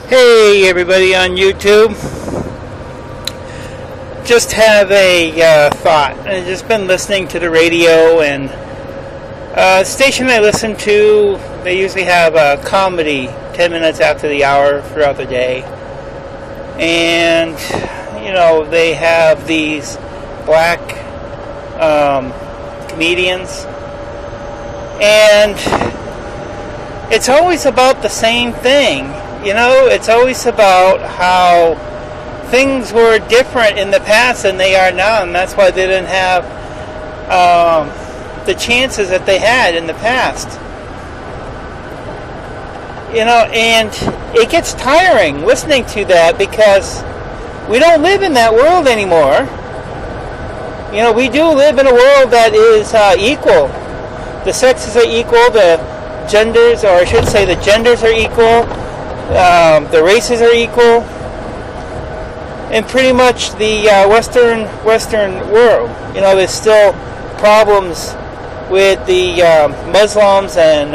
Hey everybody on YouTube. Just have a thought. I've just been listening to the radio, and station I listen to, they usually have a comedy 10 minutes after the hour throughout the day. And, they have these black comedians. And it's always about the same thing. It's always about how things were different in the past than they are now, and that's why they didn't have the chances that they had in the past. And it gets tiring listening to that because we don't live in that world anymore. We do live in a world that is equal. The sexes are equal, the genders are equal. The races are equal, and pretty much the Western world. There's still problems with the Muslims and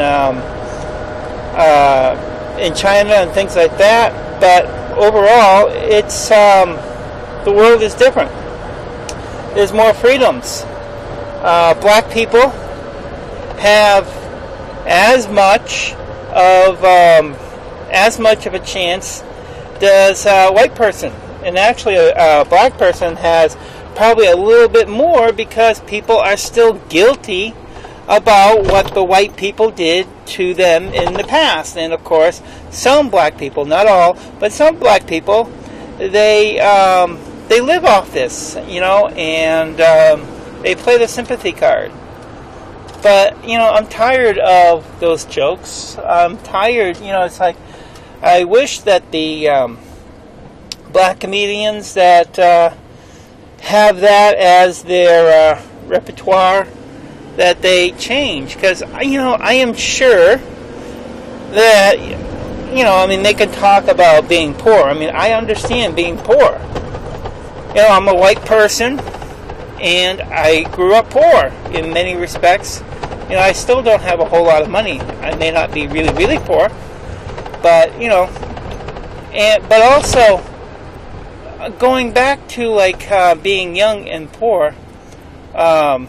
in China and things like that. But overall, it's the world is different. There's more freedoms. Black people have as much of a chance does a white person. And actually a black person has probably a little bit more because people are still guilty about what the white people did to them in the past. And of course, some black people, not all, but some black people, they live off this, and they play the sympathy card. But, I'm tired of those jokes. I'm tired, it's like, I wish that the black comedians that have that as their repertoire, that they change. Because, I am sure that, they can talk about being poor. I understand being poor. I'm a white person, and I grew up poor in many respects. I still don't have a whole lot of money. I may not be really, really poor. But, but also, going back to, being young and poor, and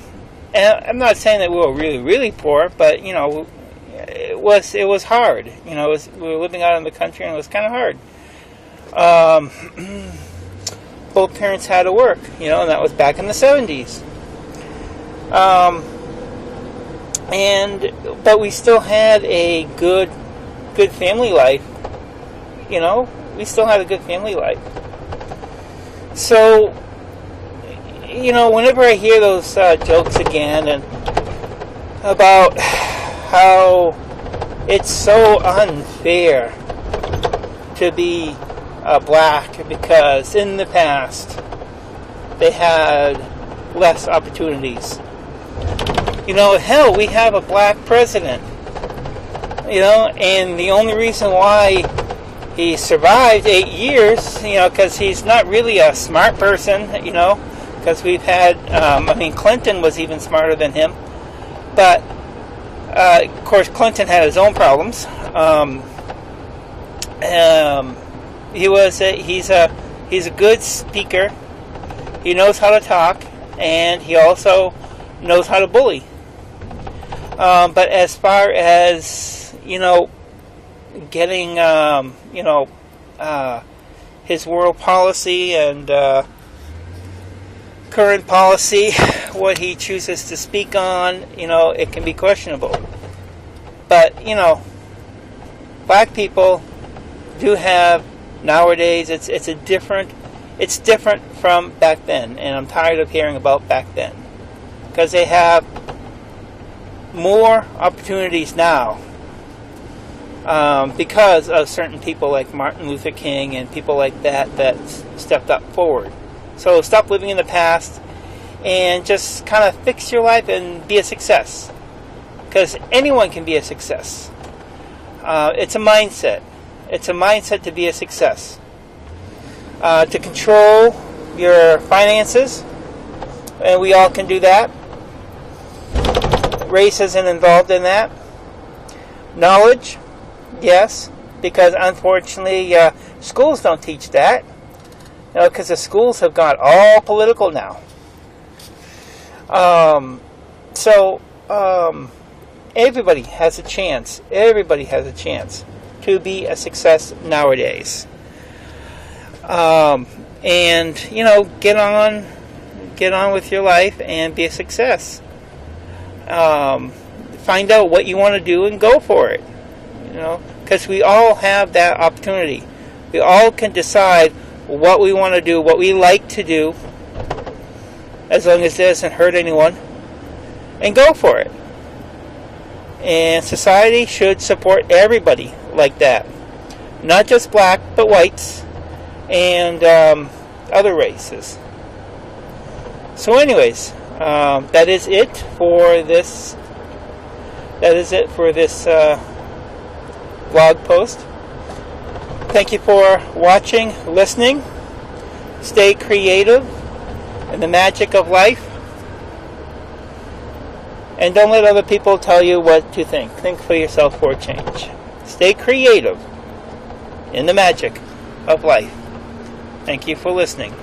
I'm not saying that we were really, really poor, but, it was hard. We were living out in the country, and it was kind of hard. Both parents had to work, and that was back in the 70s. But we still had a good family life. We still had a good family life. So, whenever I hear those jokes again and about how it's so unfair to be black because in the past they had less opportunities. Hell, we have a black president. And the only reason why he survived 8 years, because he's not really a smart person, because we've had, Clinton was even smarter than him. But, of course, Clinton had his own problems. He's a good speaker. He knows how to talk, and he also knows how to bully. But as far as, getting, his world policy and current policy, what he chooses to speak on, it can be questionable. But, black people do have, nowadays, it's different from back then. And I'm tired of hearing about back then. Because they have more opportunities now because of certain people like Martin Luther King and people like that stepped up forward. So stop living in the past and just kind of fix your life and be a success. Because anyone can be a success. It's a mindset. It's a mindset to be a success. To control your finances, and we all can do that. Race isn't involved in that. Knowledge, yes. because unfortunately schools don't teach that. Because the schools have got all political now. Everybody has a chance. Everybody has a chance to be a success nowadays. And get on with your life and be a success. Find out what you want to do and go for it. Because we all have that opportunity. We all can decide what we want to do, what we like to do, as long as it doesn't hurt anyone, and go for it. And society should support everybody like that. Not just black, but whites and other races. So anyways, that is it for this blog post. Thank you for watching, listening. Stay creative in the magic of life. And don't let other people tell you what to think. Think for yourself for a change. Stay creative in the magic of life. Thank you for listening.